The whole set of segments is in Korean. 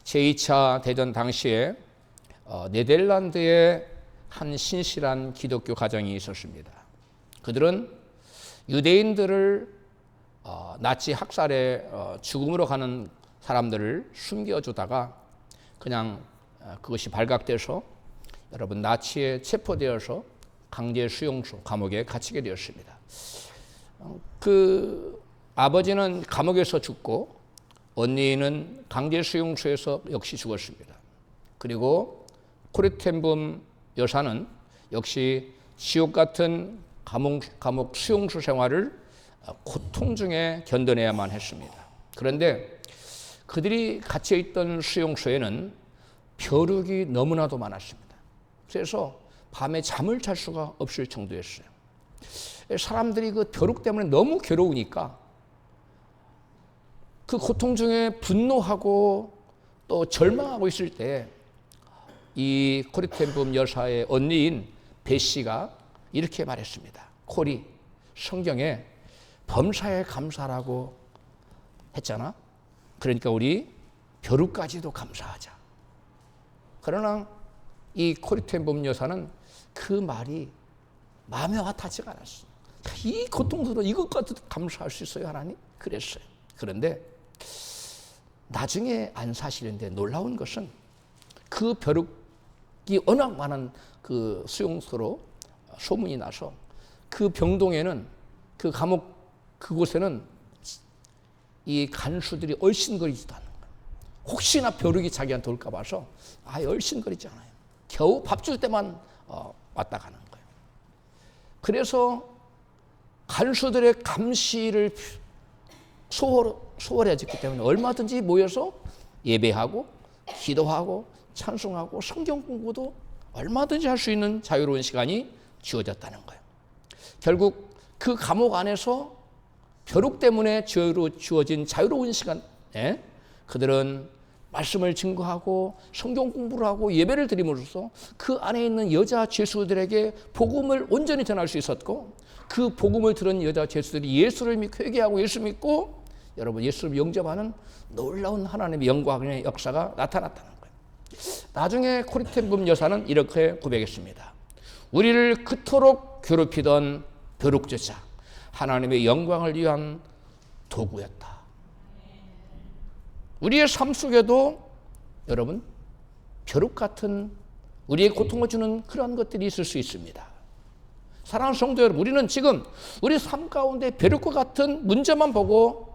제2차 대전 당시에 네덜란드에 한 신실한 기독교 가정이 있었습니다. 그들은 유대인들을 나치 학살에 죽음으로 가는 사람들을 숨겨주다가 그냥 그것이 발각돼서 여러분 나치에 체포되어서 강제 수용소 감옥에 갇히게 되었습니다. 그 아버지는 감옥에서 죽고 언니는 강제 수용소에서 역시 죽었습니다. 그리고 코르텐붐 여사는 역시 지옥 같은 감옥 수용소 생활을 고통 중에 견뎌내야만 했습니다. 그런데 그들이 갇혀있던 수용소에는 벼룩이 너무나도 많았습니다. 그래서 밤에 잠을 잘 수가 없을 정도였어요. 사람들이 그 벼룩 때문에 너무 괴로우니까 그 고통 중에 분노하고 또 절망하고 있을 때 이 코르텐붐 여사의 언니인 베시가 이렇게 말했습니다. 콜이 성경에 범사에 감사라고 했잖아. 그러니까 우리 벼룩까지도 감사하자. 그러나 이 코르텐붐 여사는 그 말이 마음에 와닿지가 않았어. 이 고통스러운 이것까지도 감사할 수 있어요, 하나님? 그랬어요. 그런데 나중에 안 사실인데 놀라운 것은 그 벼룩이 워낙 많은 그 수용소로 소문이 나서 그 병동에는 그 감옥 그곳에는 이 간수들이 얼씬거리지도 않는 거예요. 혹시나 벼룩이 자기한테 올까 봐서 얼씬거리지 않아요. 겨우 밥 줄 때만 왔다 가는 거예요. 그래서 간수들의 감시를 소홀해졌기 때문에 얼마든지 모여서 예배하고 기도하고 찬송하고 성경 공부도 얼마든지 할 수 있는 자유로운 시간이 주어졌다는 거예요. 결국 그 감옥 안에서 벼룩 때문에 주어진 자유로운 시간에 그들은 말씀을 증거하고 성경 공부를 하고 예배를 드림으로써 그 안에 있는 여자 죄수들에게 복음을 온전히 전할 수 있었고 그 복음을 들은 여자 죄수들이 예수를 믿고 회개하고 예수 믿고 여러분 예수를 영접하는 놀라운 하나님의 영광의 역사가 나타났다는 거예요. 나중에 코르텐붐 여사는 이렇게 고백했습니다. 우리를 그토록 괴롭히던 벼룩조차 하나님의 영광을 위한 도구였다. 우리의 삶 속에도 여러분 벼룩 같은 우리의 고통을 주는 그러한 것들이 있을 수 있습니다. 사랑하는 성도 여러분, 우리는 지금 우리 삶 가운데 벼룩과 같은 문제만 보고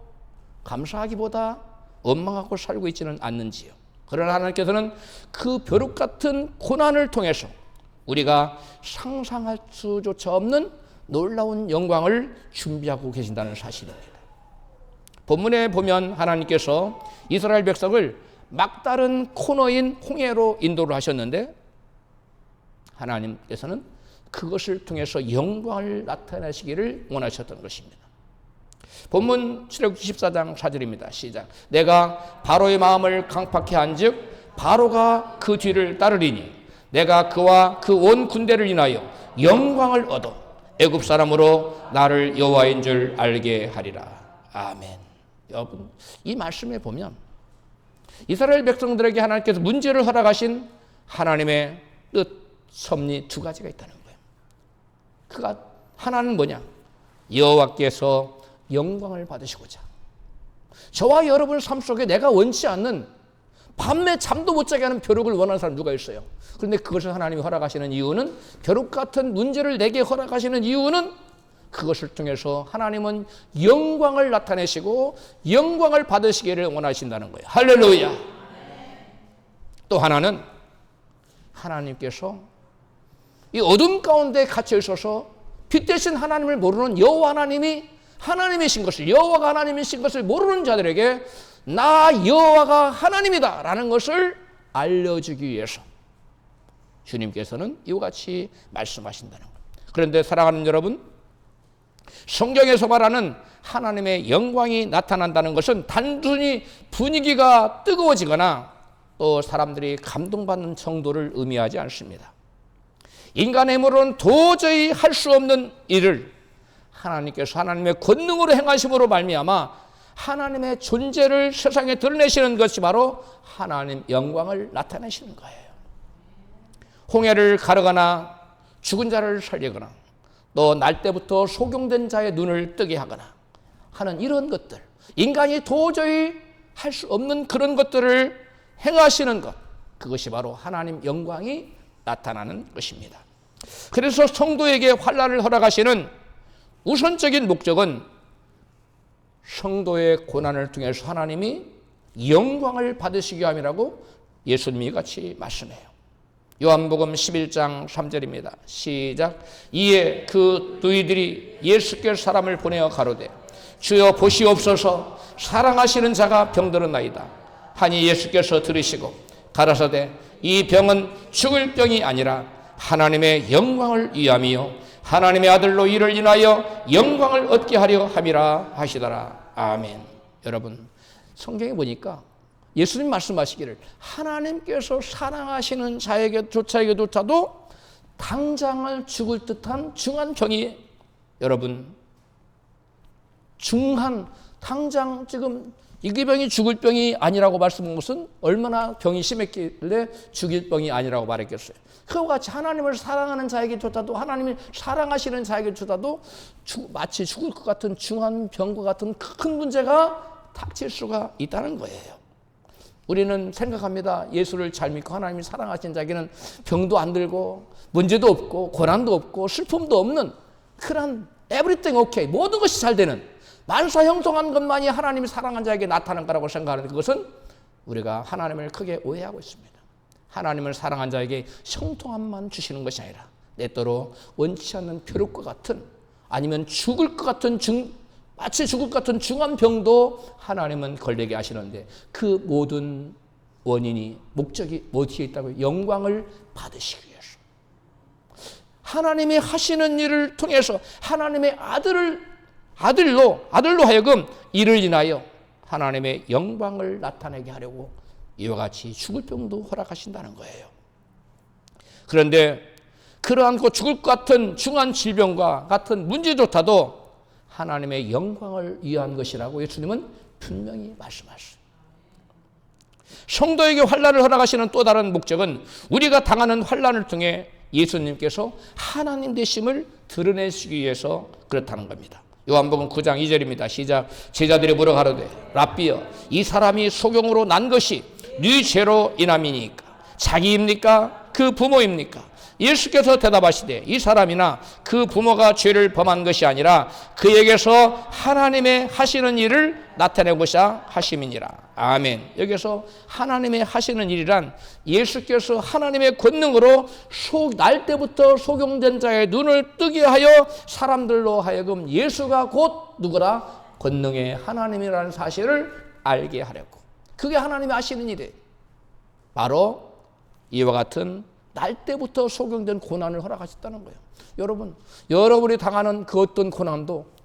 감사하기보다 원망하고 살고 있지는 않는지요. 그러나 하나님께서는 그 벼룩 같은 고난을 통해서 우리가 상상할 수조차 없는 놀라운 영광을 준비하고 계신다는 사실입니다. 본문에 보면 하나님께서 이스라엘 백성을 막다른 코너인 홍해로 인도를 하셨는데 하나님께서는 그것을 통해서 영광을 나타내시기를 원하셨던 것입니다. 본문 출애굽기 14장 4절입니다. 시작. 내가 바로의 마음을 강팍케 한즉 바로가 그 뒤를 따르리니 내가 그와 그 온 군대를 인하여 영광을 얻어 애굽 사람으로 나를 여호와인 줄 알게 하리라. 아멘. 여러분, 이 말씀에 보면 이스라엘 백성들에게 하나님께서 문제를 허락하신 하나님의 뜻, 섭리 두 가지가 있다는 거예요. 그가 하나는 뭐냐? 여호와께서 영광을 받으시고자 저와 여러분 삶 속에 내가 원치 않는 밤에 잠도 못 자게 하는 벼룩을 원하는 사람 누가 있어요? 그런데 그것을 하나님이 허락하시는 이유는 벼룩 같은 문제를 내게 허락하시는 이유는 그것을 통해서 하나님은 영광을 나타내시고 영광을 받으시기를 원하신다는 거예요. 할렐루야. 또 하나는 하나님께서 이 어둠 가운데 갇혀 있어서 빛 대신 하나님을 모르는 여호와 하나님이 하나님이신 것을 여호와가 하나님이신 것을 모르는 자들에게 나 여호와가 하나님이다 라는 것을 알려주기 위해서 주님께서는 이와 같이 말씀하신다는 거예요. 그런데 사랑하는 여러분, 성경에서 말하는 하나님의 영광이 나타난다는 것은 단순히 분위기가 뜨거워지거나 또 사람들이 감동받는 정도를 의미하지 않습니다. 인간의 힘으로는 도저히 할 수 없는 일을 하나님께서 하나님의 권능으로 행하심으로 말미암아 하나님의 존재를 세상에 드러내시는 것이 바로 하나님 영광을 나타내시는 거예요. 홍해를 가르거나 죽은 자를 살리거나 또 날 때부터 소경된 자의 눈을 뜨게 하거나 하는 이런 것들, 인간이 도저히 할 수 없는 그런 것들을 행하시는 것, 그것이 바로 하나님 영광이 나타나는 것입니다. 그래서 성도에게 환난을 허락하시는 우선적인 목적은 성도의 고난을 통해서 하나님이 영광을 받으시기 함이라고 예수님이 같이 말씀해요. 요한복음 11장 3절입니다. 시작. 이에 그 너희들이 예수께 사람을 보내어 가로되 주여 보시옵소서 사랑하시는 자가 병들었나이다 하니 예수께서 들으시고 가라사대 이 병은 죽을 병이 아니라 하나님의 영광을 위함이요 하나님의 아들로 이를 인하여 영광을 얻게 하려 함이라 하시더라. 아멘. 여러분, 성경에 보니까 예수님 말씀하시기를 하나님께서 사랑하시는 자에게조차도 당장을 죽을 듯한 중한 병이, 여러분, 당장 지금 이기병이 죽을 병이 아니라고 말씀한 것은 얼마나 병이 심했길래 죽일 병이 아니라고 말했겠어요. 그와 같이 하나님을 사랑하는 자에게조차도, 하나님이 사랑하시는 자에게조차도 마치 죽을 것 같은 중한 병과 같은 큰 문제가 닥칠 수가 있다는 거예요. 우리는 생각합니다. 예수를 잘 믿고 하나님이 사랑하신 자에게는 병도 안 들고 문제도 없고 고난도 없고 슬픔도 없는 그런 everything okay, 모든 것이 잘 되는 만사형통한 것만이 하나님이 사랑한 자에게 나타난 거라고 생각하는데, 그것은 우리가 하나님을 크게 오해하고 있습니다. 하나님을 사랑한 자에게 형통함만 주시는 것이 아니라 때때로 원치 않는 벼룩과 같은, 아니면 죽을 것 같은 마치 죽을 것 같은 중한 병도 하나님은 걸리게 하시는데, 그 모든 원인이, 목적이 어디에 있다고요? 영광을 받으시기 위해서. 하나님이 하시는 일을 통해서 하나님의 아들로 하여금 이를 인하여 하나님의 영광을 나타내게 하려고 이와 같이 죽을 병도 허락하신다는 거예요. 그런데 그러한 죽을 것 같은 중한 질병과 같은 문제조차도 하나님의 영광을 위한 것이라고 예수님은 분명히 말씀하셨어요. 성도에게 환난을 허락하시는 또 다른 목적은 우리가 당하는 환난을 통해 예수님께서 하나님 되심을 드러내시기 위해서 그렇다는 겁니다. 요한복음 9장 2절입니다. 시작. 제자들이 물어 가로되 랍비여 이 사람이 소경으로 난 것이 네 죄로 인함이니까 자기입니까? 그 부모입니까? 예수께서 대답하시되 이 사람이나 그 부모가 죄를 범한 것이 아니라 그에게서 하나님의 하시는 일을 나타내고자 하심이니라. 아멘. 여기서 하나님의 하시는 일이란 예수께서 하나님의 권능으로 날 때부터 소경된 자의 눈을 뜨게 하여 사람들로 하여금 예수가 곧 누구라? 권능의 하나님이라는 사실을 알게 하려고. 그게 하나님이 하시는 일이에요. 바로 이와 같은 날 때부터 소경된 고난을 허락하셨다는 거예요. 여러분이 당하는 그 어떤 고난도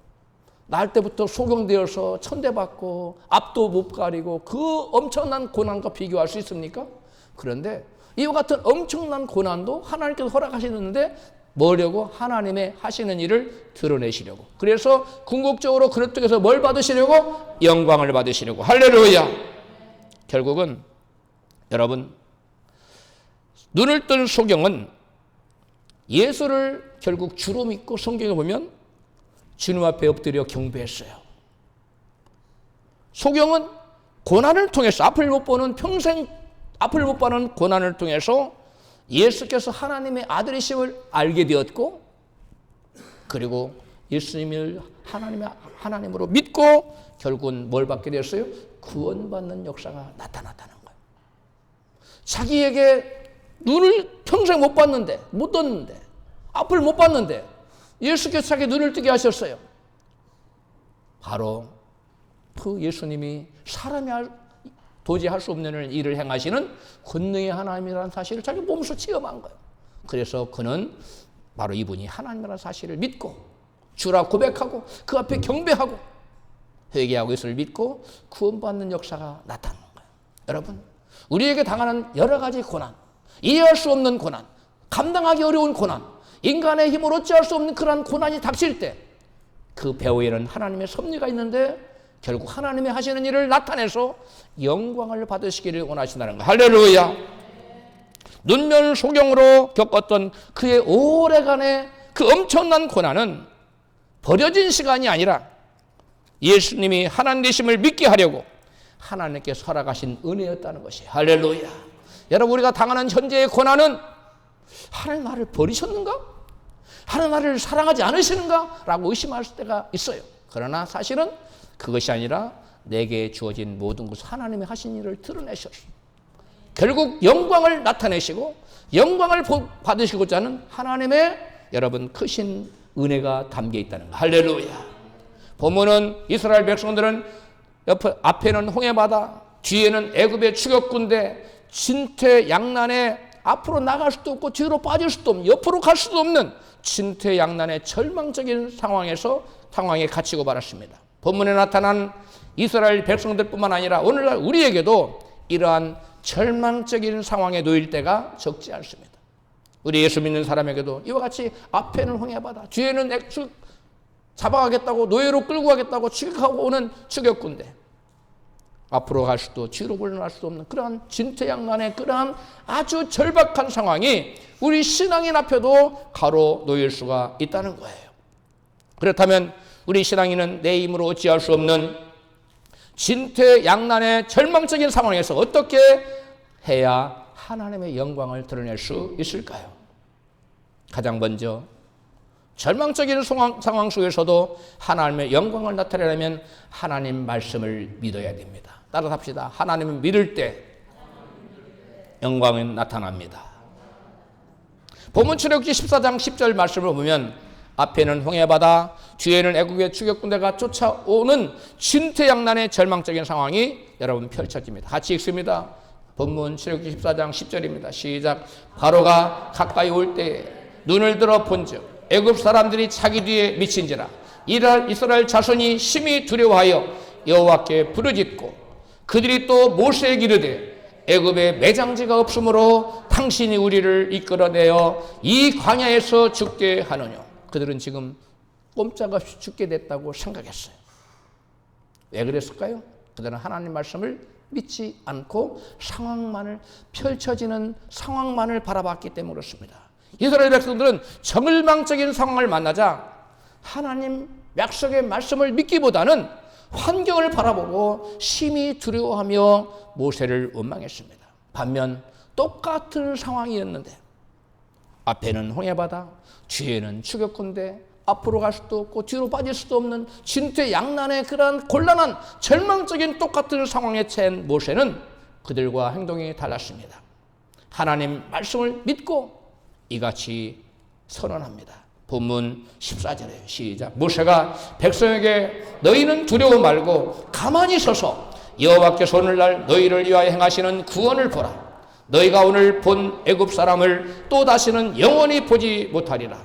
날 때부터 소경되어서 천대받고 앞도 못 가리고 그 엄청난 고난과 비교할 수 있습니까? 그런데 이와 같은 엄청난 고난도 하나님께서 허락하시는데 뭐려고? 하나님의 하시는 일을 드러내시려고. 그래서 궁극적으로 그를 통해서 뭘 받으시려고? 영광을 받으시려고. 할렐루야. 결국은 여러분, 눈을 뜬 소경은 예수를 결국 주로 믿고 성경에 보면 주님 앞에 엎드려 경배했어요. 소경은 고난을 통해서 평생 앞을 못 보는 고난을 통해서 예수께서 하나님의 아들이심을 알게 되었고, 그리고 예수님을 하나님으로 믿고 결국은 뭘 받게 되었어요? 구원받는 역사가 나타났다는 거예요. 자기에게 눈을 평생 못 떴는데, 앞을 못 봤는데 예수께서 자기 눈을 뜨게 하셨어요. 바로 그 예수님이 사람이 도저히 할 수 없는 일을 행하시는 권능의 하나님이라는 사실을 자기 몸소 체험한 거예요. 그래서 그는 바로 이분이 하나님이라는 사실을 믿고 주라 고백하고 그 앞에 경배하고 회개하고 예수를 믿고 구원받는 역사가 나타나는 거예요. 여러분, 우리에게 당하는 여러 가지 고난, 이해할 수 없는 고난, 감당하기 어려운 고난, 인간의 힘으로 어찌할 수 없는 그런 고난이 닥칠 때 그 배후에는 하나님의 섭리가 있는데 결국 하나님이 하시는 일을 나타내서 영광을 받으시기를 원하신다는 거. 할렐루야. 눈면소경으로 겪었던 그의 오래간의 그 엄청난 고난은 버려진 시간이 아니라 예수님이 하나님 되심을 믿게 하려고 하나님께 설악하신 은혜였다는 것이. 할렐루야. 여러분, 우리가 당하는 현재의 고난은 하나님 나를 버리셨는가? 하나님 나를 사랑하지 않으시는가? 라고 의심할 때가 있어요. 그러나 사실은 그것이 아니라 내게 주어진 모든 것을 하나님이 하신 일을 드러내셨어요. 결국 영광을 나타내시고 영광을 받으시고자 하는 하나님의 여러분 크신 은혜가 담겨 있다는 거. 할렐루야. 보면은 이스라엘 백성들은 앞에는 홍해바다, 뒤에는 애굽의 추격군대, 진퇴양난에 앞으로 나갈 수도 없고 뒤로 빠질 수도 없는, 옆으로 갈 수도 없는 진퇴양난의 절망적인 상황에 갇히고 말았습니다. 본문에 나타난 이스라엘 백성들뿐만 아니라 오늘날 우리에게도 이러한 절망적인 상황에 놓일 때가 적지 않습니다. 우리 예수 믿는 사람에게도 이와 같이 앞에는 홍해바다, 뒤에는 잡아가겠다고, 노예로 끌고 가겠다고 추격하고 오는 추격군대, 앞으로 갈 수도 뒤로 물러날 수도 없는 그러한 진퇴양난의 그러한 아주 절박한 상황이 우리 신앙인 앞에도 가로놓일 수가 있다는 거예요. 그렇다면 우리 신앙인은 내 힘으로 어찌할 수 없는 진퇴양난의 절망적인 상황에서 어떻게 해야 하나님의 영광을 드러낼 수 있을까요? 가장 먼저 절망적인 상황 속에서도 하나님의 영광을 나타내려면 하나님 말씀을 믿어야 됩니다. 따라합시다. 하나님을 믿을 때 영광은 나타납니다. 본문 출애굽기 14장 10절 말씀을 보면 앞에는 홍해바다, 뒤에는 애국의 추격군대가 쫓아오는 진퇴양난의 절망적인 상황이 여러분 펼쳐집니다. 같이 읽습니다. 본문 출애굽기 14장 10절입니다. 시작. 바로가 가까이 올 때에 눈을 들어 본즉 애굽 사람들이 자기 뒤에 미친지라 이스라엘 자손이 심히 두려워하여 여호와께 부르짖고 그들이 또 모세에게 이르되 애굽에 매장지가 없으므로 당신이 우리를 이끌어내어 이 광야에서 죽게 하느냐. 그들은 지금 꼼짝없이 죽게 됐다고 생각했어요. 왜 그랬을까요? 그들은 하나님 말씀을 믿지 않고 펼쳐지는 상황만을 바라봤기 때문에 그렇습니다. 이스라엘 백성들은 절망적인 상황을 만나자 하나님 약속의 말씀을 믿기보다는 환경을 바라보고 심히 두려워하며 모세를 원망했습니다. 반면 똑같은 상황이었는데 앞에는 홍해바다, 뒤에는 추격군대, 앞으로 갈 수도 없고 뒤로 빠질 수도 없는 진퇴양난의 그러한 곤란한 절망적인 똑같은 상황에 처한 모세는 그들과 행동이 달랐습니다. 하나님 말씀을 믿고 이같이 선언합니다. 본문 14절에 시작. 모세가 백성에게 너희는 두려워 말고 가만히 서서 여호와께서 오늘날 너희를 위하여 행하시는 구원을 보라. 너희가 오늘 본 애굽 사람을 또 다시는 영원히 보지 못하리라.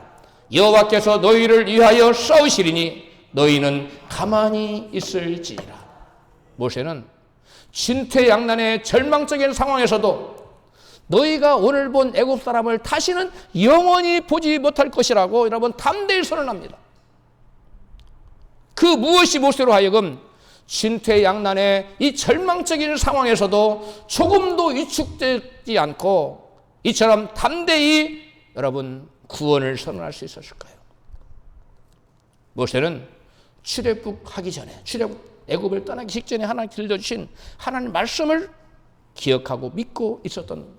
여호와께서 너희를 위하여 싸우시리니 너희는 가만히 있을지니라. 모세는 진퇴양난의 절망적인 상황에서도 너희가 오늘 본 애굽 사람을 다시는 영원히 보지 못할 것이라고 여러분 담대히 선언합니다. 그 무엇이 모세로 하여금 진퇴양난의 이 절망적인 상황에서도 조금도 위축되지 않고 이처럼 담대히 여러분 구원을 선언할 수 있었을까요? 모세는 출애굽하기 전에 애굽을 떠나기 직전에 하나님 들려주신 하나님 말씀을 기억하고 믿고 있었던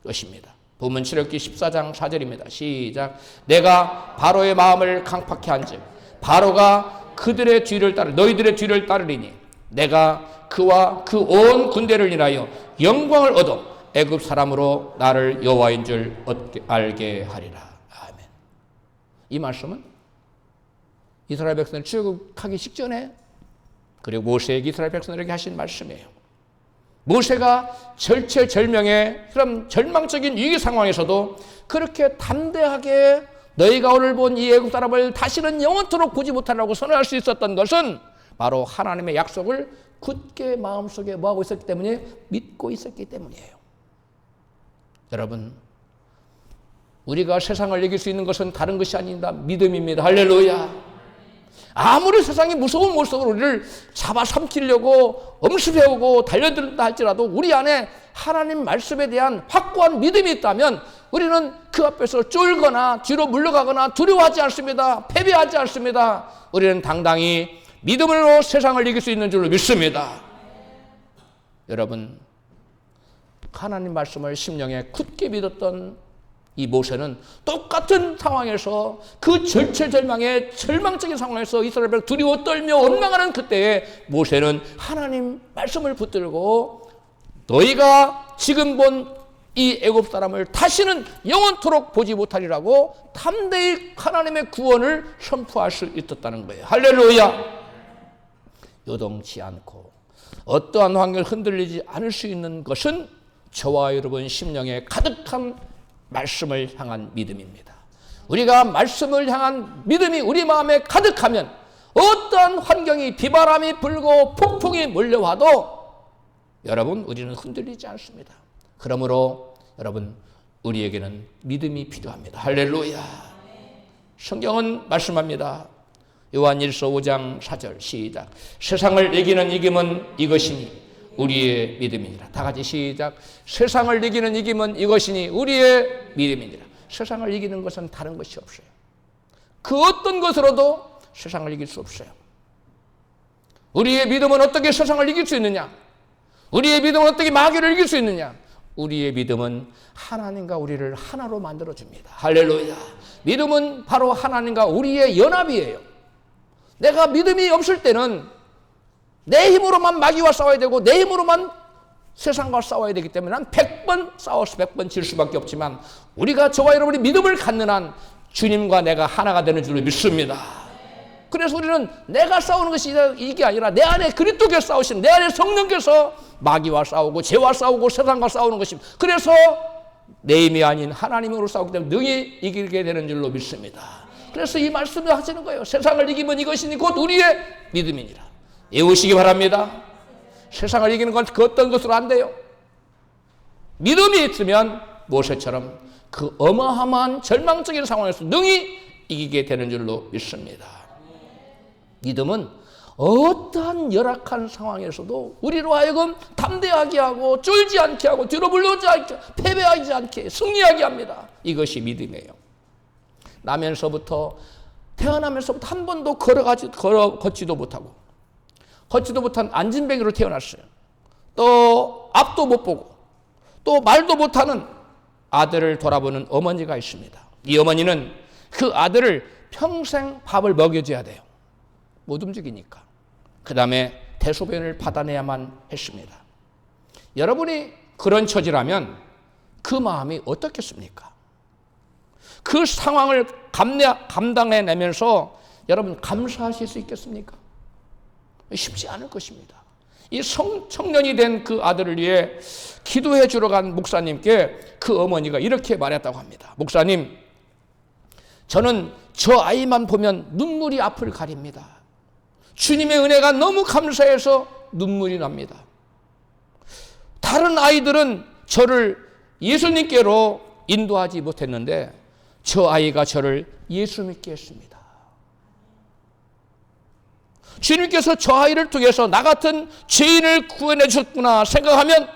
것입니다. 본문 출애굽기 14장 4절입니다. 시작. 내가 바로의 마음을 강팍케 한즉 바로가 너희들의 뒤를 따르리니 내가 그와 그 온 군대를 인하여 영광을 얻어 애굽 사람으로 나를 여호와인 줄 알게 하리라. 아멘. 이 말씀은 이스라엘 백성을 출애굽하기 직전에 그리고 모세에게 이스라엘 백성들에게 하신 말씀이에요. 모세가 절체절명의 그런 절망적인 위기 상황에서도 그렇게 담대하게 너희가 오늘 본 이 애굽 사람을 다시는 영원토록 보지 못하라고 선언할 수 있었던 것은 바로 하나님의 약속을 굳게 마음속에 뭐하고 있었기 때문에 믿고 있었기 때문이에요. 여러분, 우리가 세상을 이길 수 있는 것은 다른 것이 아닙니다. 믿음입니다. 할렐루야. 아무리 세상이 무서운 모습으로 우리를 잡아삼키려고 엄습해오고 달려든다 할지라도 우리 안에 하나님 말씀에 대한 확고한 믿음이 있다면 우리는 그 앞에서 쫄거나 뒤로 물러가거나 두려워하지 않습니다. 패배하지 않습니다. 우리는 당당히 믿음으로 세상을 이길 수 있는 줄로 믿습니다. 여러분, 하나님 말씀을 심령에 굳게 믿었던 이 모세는 똑같은 상황에서 그 절체절명의 절망적인 상황에서 이스라엘 백성 두려워 떨며 원망하는 그때에 모세는 하나님 말씀을 붙들고 너희가 지금 본 이 애굽 사람을 다시는 영원토록 보지 못하리라고 담대히 하나님의 구원을 선포할 수 있었다는 거예요. 할렐루야. 요동치 않고 어떠한 환경을 흔들리지 않을 수 있는 것은 저와 여러분 심령에 가득한 말씀을 향한 믿음입니다. 우리가 말씀을 향한 믿음이 우리 마음에 가득하면 어떠한 환경이 비바람이 불고 폭풍이 몰려와도 여러분 우리는 흔들리지 않습니다. 그러므로 여러분 우리에게는 믿음이 필요합니다. 할렐루야. 성경은 말씀합니다. 요한일서 5장 4절 시작. 세상을 이기는 이김은 이것이니 우리의 믿음이니라. 다 같이 시작. 세상을 이기는 이김은 이것이니 우리의 믿음이니라. 세상을 이기는 것은 다른 것이 없어요. 그 어떤 것으로도 세상을 이길 수 없어요. 우리의 믿음은 어떻게 세상을 이길 수 있느냐? 우리의 믿음은 어떻게 마귀를 이길 수 있느냐? 우리의 믿음은 하나님과 우리를 하나로 만들어줍니다. 할렐루야. 믿음은 바로 하나님과 우리의 연합이에요. 내가 믿음이 없을 때는 내 힘으로만 마귀와 싸워야 되고 내 힘으로만 세상과 싸워야 되기 때문에 난 100번 싸워서 100번 질 수밖에 없지만 우리가 저와 여러분이 믿음을 갖는 한 주님과 내가 하나가 되는 줄로 믿습니다. 그래서 우리는 내가 싸우는 것이 이게 아니라 내 안에 그리스도께서 싸우시는 내 안에 성령께서 마귀와 싸우고 죄와 싸우고 세상과 싸우는 것입니다. 그래서 내 힘이 아닌 하나님으로 싸우기 때문에 능히 이기게 되는 줄로 믿습니다. 그래서 이 말씀을 하시는 거예요. 세상을 이기면 이것이니 곧 우리의 믿음이니라. 외우시기 바랍니다. 세상을 이기는 건 그 어떤 것으로 안 돼요. 믿음이 있으면 모세처럼 그 어마어마한 절망적인 상황에서 능히 이기게 되는 줄로 믿습니다. 믿음은 어떠한 열악한 상황에서도 우리로 하여금 담대하게 하고 쫄지 않게 하고 뒤로 물러오지 않게 패배하지 않게 승리하게 합니다. 이것이 믿음이에요. 나면서부터 태어나면서부터 한 번도 걷지도 못하고 걷지도 못한 안진뱅이로 태어났어요. 또 앞도 못 보고 또 말도 못하는 아들을 돌아보는 어머니가 있습니다. 이 어머니는 그 아들을 평생 밥을 먹여줘야 돼요. 못 움직이니까. 그 다음에 대소변을 받아내야만 했습니다. 여러분이 그런 처지라면 그 마음이 어떻겠습니까? 그 상황을 감당해내면서 여러분 감사하실 수 있겠습니까? 쉽지 않을 것입니다. 이 청년이 된 그 아들을 위해 기도해 주러 간 목사님께 그 어머니가 이렇게 말했다고 합니다. 목사님, 저는 저 아이만 보면 눈물이 앞을 가립니다. 주님의 은혜가 너무 감사해서 눈물이 납니다. 다른 아이들은 저를 예수님께로 인도하지 못했는데 저 아이가 저를 예수 믿게 했습니다. 주님께서 저 아이를 통해서 나 같은 죄인을 구원해 주셨구나 생각하면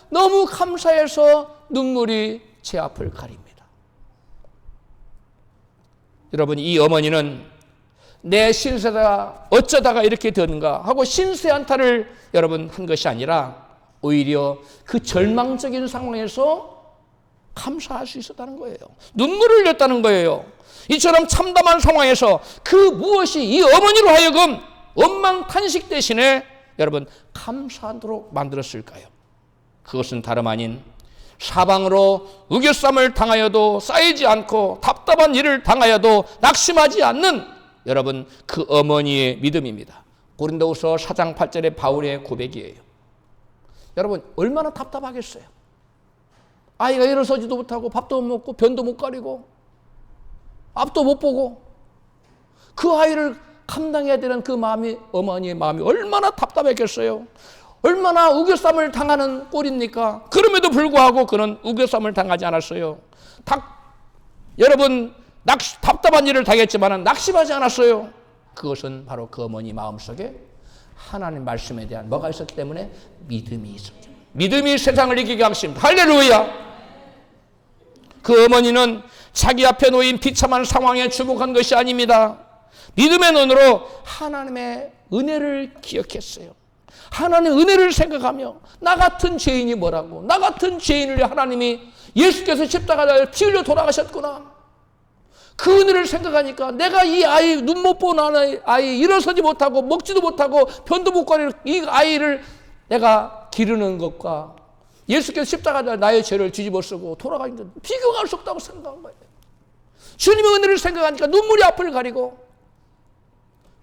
너무 감사해서 눈물이 제 앞을 가립니다. 여러분, 이 어머니는 내 신세가 어쩌다가 이렇게 되는가 하고 신세 한탄을 여러분 한 것이 아니라 오히려 그 절망적인 상황에서 감사할 수 있었다는 거예요. 눈물을 흘렸다는 거예요. 이처럼 참담한 상황에서 그 무엇이 이 어머니로 하여금 원망 탄식 대신에 여러분 감사하도록 만들었을까요? 그것은 다름 아닌 사방으로 우겨쌈을 당하여도 쌓이지 않고 답답한 일을 당하여도 낙심하지 않는 여러분 그 어머니의 믿음입니다. 고린도후서 4장 8절의 바울의 고백이에요. 여러분 얼마나 답답하겠어요. 아이가 일어서지도 못하고 밥도 못 먹고 변도 못 가리고 앞도 못 보고 그 아이를 감당해야 되는 그 마음이 어머니의 마음이 얼마나 답답했겠어요. 얼마나 우겨쌈을 당하는 꼴입니까? 그럼에도 불구하고 그는 우겨쌈을 당하지 않았어요. 여러분 답답한 일을 당했지만 낙심하지 않았어요. 그것은 바로 그 어머니 마음속에 하나님 말씀에 대한 뭐가 있었기 때문에 믿음이 있었죠. 믿음이 세상을 이기게 하십니다. 할렐루야. 그 어머니는 자기 앞에 놓인 비참한 상황에 주목한 것이 아닙니다. 믿음의 눈으로 하나님의 은혜를 기억했어요. 하나님의 은혜를 생각하며 나 같은 죄인이 뭐라고, 나 같은 죄인을 하나님이 예수께서 십자가에 피 흘려 돌아가셨구나. 그 은혜를 생각하니까 내가 이 아이, 눈 못 보는 아이, 일어서지 못하고 먹지도 못하고 변도 못 가는 이 아이를 내가 기르는 것과 예수께서 십자가에 나의 죄를 뒤집어 쓰고 돌아가니까 비교가 할 수 없다고 생각한 거예요. 주님의 은혜를 생각하니까 눈물이 앞을 가리고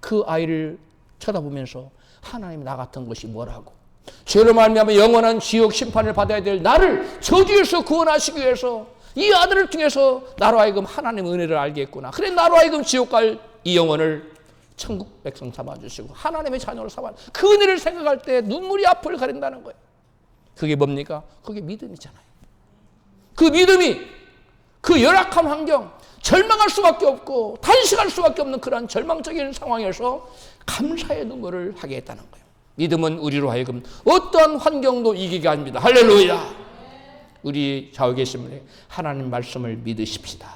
그 아이를 쳐다보면서 하나님 나 같은 것이 뭐라고, 죄로 말미암아 영원한 지옥 심판을 받아야 될 나를 저주에서 구원하시기 위해서 이 아들을 통해서 나로 하여금 하나님의 은혜를 알게 했구나. 그래 나로 하여금 지옥 갈 이 영혼을 천국 백성 삼아주시고 하나님의 자녀로 삼아, 그 은혜를 생각할 때 눈물이 앞을 가린다는 거예요. 그게 뭡니까? 그게 믿음이잖아요. 그 믿음이 그 열악한 환경, 절망할 수밖에 없고 단식할 수밖에 없는 그런 절망적인 상황에서 감사의 눈물을 하게 했다는 거예요. 믿음은 우리로 하여금 어떠한 환경도 이기게 합니다. 할렐루야. 우리 좌우에 계신 분이 하나님 말씀을 믿으십시다.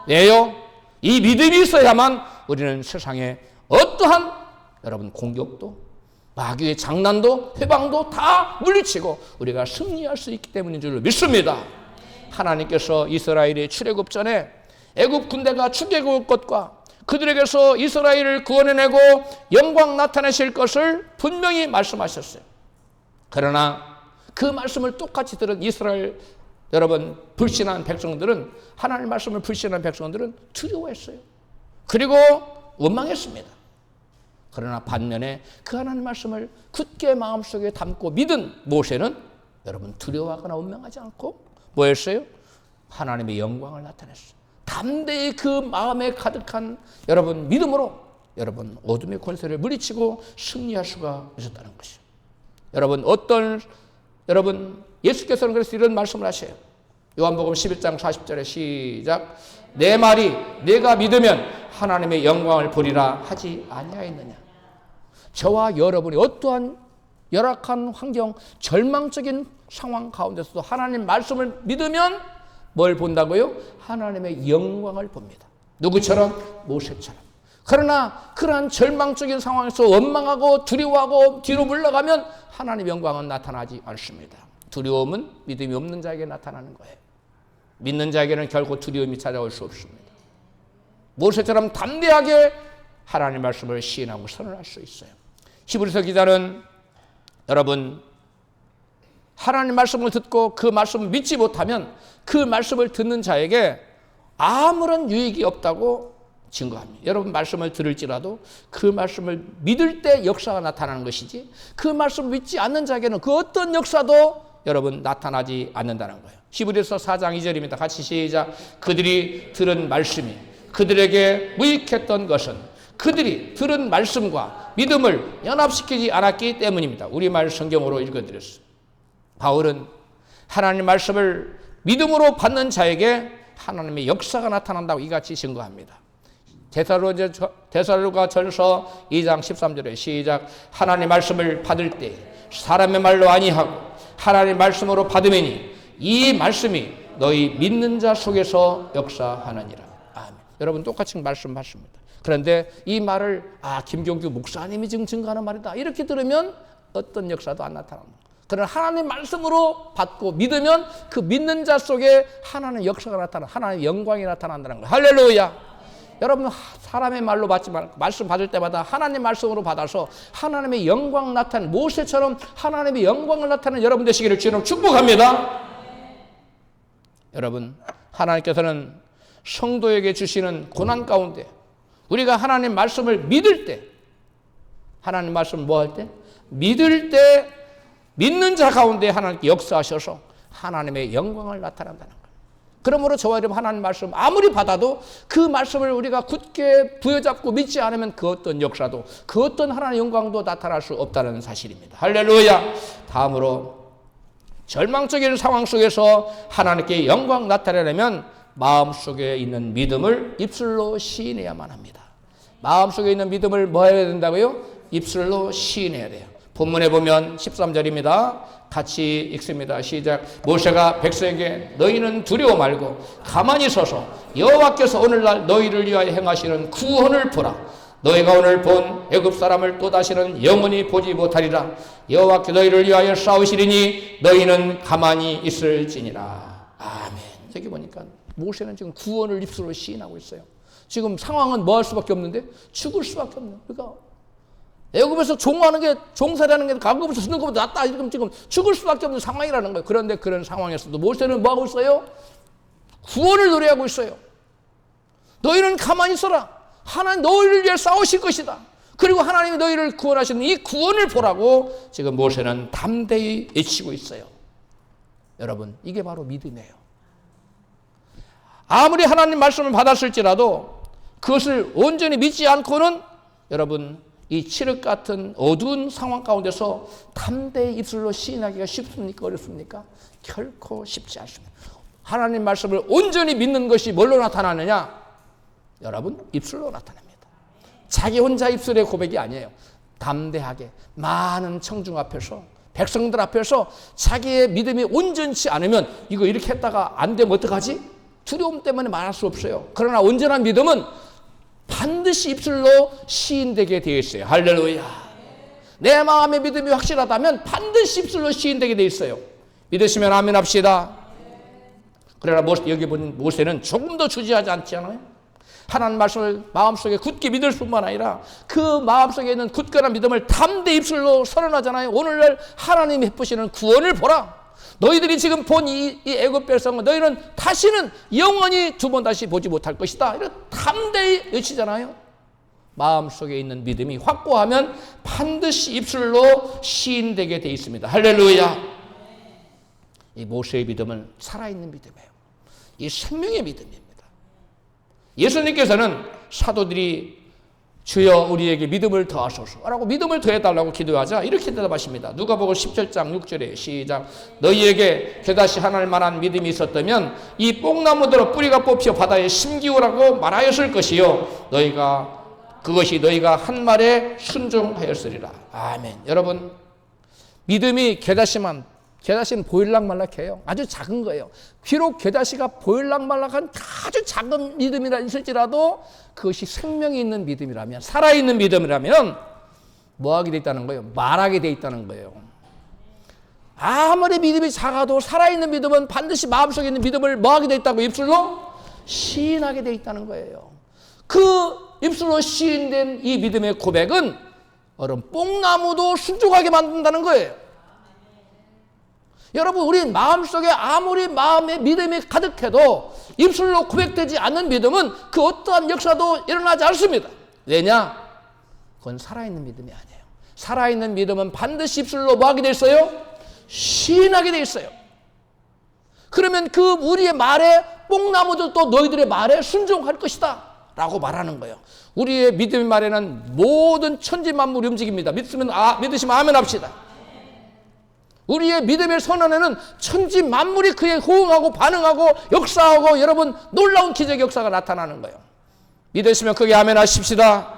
왜요? 이 믿음이 있어야만 우리는 세상에 어떠한 여러분 공격도, 마귀의 장난도, 해방도 다 물리치고 우리가 승리할 수 있기 때문인 줄 믿습니다. 하나님께서 이스라엘이 출애굽 전에 애굽 군대가 출애굽 것과 그들에게서 이스라엘을 구원해내고 영광 나타내실 것을 분명히 말씀하셨어요. 그러나 그 말씀을 똑같이 들은 이스라엘 여러분 불신한 백성들은, 하나님 말씀을 불신한 백성들은 두려워했어요. 그리고 원망했습니다. 그러나 반면에 그 하나님 말씀을 굳게 마음속에 담고 믿은 모세는 여러분 두려워하거나 원망하지 않고 뭐 했어요? 하나님의 영광을 나타냈어요. 담대히 그 마음에 가득한 여러분 믿음으로 여러분 어둠의 권세를 물리치고 승리할 수가 있었다는 것이죠. 여러분 예수께서는 그래서 이런 말씀을 하셔요. 요한복음 11장 40절에 시작. 내 말이 내가 믿으면 하나님의 영광을 보리라 하지 아니하였느냐. 저와 여러분이 어떠한 열악한 환경, 절망적인 상황 가운데서도 하나님 말씀을 믿으면 뭘 본다고요? 하나님의 영광을 봅니다. 누구처럼? 모세처럼. 그러나 그러한 절망적인 상황에서 원망하고 두려워하고 뒤로 물러가면 하나님의 영광은 나타나지 않습니다. 두려움은 믿음이 없는 자에게 나타나는 거예요. 믿는 자에게는 결코 두려움이 찾아올 수 없습니다. 모세처럼 담대하게 하나님의 말씀을 시인하고 선언할 수 있어요. 히브리서 기자는 여러분 하나님 말씀을 듣고 그 말씀을 믿지 못하면 그 말씀을 듣는 자에게 아무런 유익이 없다고 증거합니다. 여러분 말씀을 들을지라도 그 말씀을 믿을 때 역사가 나타나는 것이지 그 말씀을 믿지 않는 자에게는 그 어떤 역사도 여러분 나타나지 않는다는 거예요. 히브리서 4장 2절입니다. 같이 시작. 그들이 들은 말씀이 그들에게 무익했던 것은 그들이 들은 말씀과 믿음을 연합시키지 않았기 때문입니다. 우리말 성경으로 읽어드렸어요. 바울은 하나님 말씀을 믿음으로 받는 자에게 하나님의 역사가 나타난다고 이같이 증거합니다. 데살로니가 전서 2장 13절에 시작. 하나님 말씀을 받을 때 사람의 말로 아니하고 하나님 말씀으로 받으매니 이 말씀이 너희 믿는 자 속에서 역사하느니라. 아멘. 여러분 똑같이 말씀 받습니다. 그런데 이 말을 김종규 목사님이 지금 증거하는 말이다 이렇게 들으면 어떤 역사도 안 나타납니다. 그러나 하나님 말씀으로 받고 믿으면 그 믿는 자 속에 하나님의 역사가 나타나, 하나님의 영광이 나타난다는 거예요. 할렐루야. 여러분 사람의 말로 받지 말고 말씀 받을 때마다 하나님 말씀으로 받아서 하나님의 영광 나타내는, 모세처럼 하나님의 영광을 나타내는 여러분 되시기를 주님 축복합니다. 여러분 하나님께서는 성도에게 주시는 고난 가운데 우리가 하나님 말씀을 믿을 때, 하나님 말씀을 뭐 할 때? 믿을 때 믿는 자 가운데 하나님께 역사하셔서 하나님의 영광을 나타난다는 거예요. 그러므로 저와 여러분 하나님 말씀 아무리 받아도 그 말씀을 우리가 굳게 부여잡고 믿지 않으면 그 어떤 역사도 그 어떤 하나님의 영광도 나타날 수 없다는 사실입니다. 할렐루야. 다음으로 절망적인 상황 속에서 하나님께 영광 나타내려면 마음속에 있는 믿음을 입술로 시인해야만 합니다. 마음속에 있는 믿음을 뭐 해야 된다고요? 입술로 시인해야 돼요. 본문에 보면 13절입니다. 같이 읽습니다. 시작. 모세가 백성에게 너희는 두려워 말고 가만히 서서 여호와께서 오늘날 너희를 위하여 행하시는 구원을 보라. 너희가 오늘 본 애굽 사람을 또다시는 영원히 보지 못하리라. 여호와께 너희를 위하여 싸우시리니 너희는 가만히 있을지니라. 아멘. 여기 보니까 모세는 지금 구원을 입술로 시인하고 있어요. 지금 상황은 뭐 할 수밖에 없는데 죽을 수밖에 없는. 그러니까 애굽에서 종하는 게 종살이하는 게 가급에서 쓰는 것보다 낫다. 지금 죽을 수밖에 없는 상황이라는 거예요. 그런데 그런 상황에서도 모세는 뭐 하고 있어요? 구원을 노래하고 있어요. 너희는 가만히 있어라. 하나님 너희를 위해 싸우실 것이다. 그리고 하나님이 너희를 구원하시는 이 구원을 보라고 지금 모세는 담대히 외치고 있어요. 여러분, 이게 바로 믿음이에요. 아무리 하나님 말씀을 받았을지라도 그것을 온전히 믿지 않고는 여러분 이 칠흑 같은 어두운 상황 가운데서 담대히 입술로 시인하기가 쉽습니까? 어렵습니까? 결코 쉽지 않습니다. 하나님 말씀을 온전히 믿는 것이 뭘로 나타나느냐? 여러분, 입술로 나타납니다. 자기 혼자 입술의 고백이 아니에요. 담대하게 많은 청중 앞에서, 백성들 앞에서 자기의 믿음이 온전치 않으면 이거 이렇게 했다가 안 되면 어떡하지? 두려움 때문에 말할 수 없어요. 그러나 온전한 믿음은 반드시 입술로 시인되게 되어 있어요. 할렐루야. 내 마음의 믿음이 확실하다면 반드시 입술로 시인되게 되어 있어요. 믿으시면 아멘 합시다. 그러나 여기 보는 모세는 조금 더 주저하지 않지 않아요? 하나님 말씀을 마음속에 굳게 믿을 뿐만 아니라 그 마음속에 있는 굳건한 믿음을 담대히 입술로 선언하잖아요. 오늘날 하나님이 베푸시는 구원을 보라. 너희들이 지금 본 이 애굽 백성은 너희는 다시는 영원히 두 번 다시 보지 못할 것이다. 이렇게 담대히 외치잖아요. 마음속에 있는 믿음이 확고하면 반드시 입술로 시인되게 되어 있습니다. 할렐루야. 이 모세의 믿음은 살아있는 믿음이에요. 이 생명의 믿음입니다. 예수님께서는 사도들이 주여 우리에게 믿음을 더하소서라고 믿음을 더해달라고 기도하자 이렇게 대답하십니다. 누가복음 17장 6절에 시작. 너희에게 겨다시 하나님 만한 믿음이 있었다면 이 뽕나무대로 뿌리가 뽑혀 바다에 심기우라고 말하였을 것이요 그것이 너희가 한 말에 순종하였으리라. 아멘. 여러분, 믿음이 게다시는 보일락말락해요. 아주 작은 거예요. 비록 게다시가 보일락말락한 아주 작은 믿음이라 있을지라도 그것이 생명이 있는 믿음이라면, 살아있는 믿음이라면 뭐하게 돼 있다는 거예요? 말하게 돼 있다는 거예요. 아무리 믿음이 작아도 살아있는 믿음은 반드시 마음속에 있는 믿음을 뭐하게 돼 있다고? 입술로 시인하게 돼 있다는 거예요. 그 입술로 시인된 이 믿음의 고백은 여러분 뽕나무도 순종하게 만든다는 거예요. 여러분, 우리 마음속에 아무리 마음의 믿음이 가득해도 입술로 고백되지 않는 믿음은 그 어떠한 역사도 일어나지 않습니다. 왜냐? 그건 살아있는 믿음이 아니에요. 살아있는 믿음은 반드시 입술로 뭐하게 돼 있어요? 시인하게 돼 있어요. 그러면 그 우리의 말에 뽕나무도 또 너희들의 말에 순종할 것이다 라고 말하는 거예요. 우리의 믿음의 말에는 모든 천지 만물이 움직입니다. 믿으시면 아멘 합시다. 우리의 믿음의 선언에는 천지 만물이 그에 호응하고 반응하고 역사하고 여러분 놀라운 기적 역사가 나타나는 거예요. 믿으시면 크게 아멘 하십시다.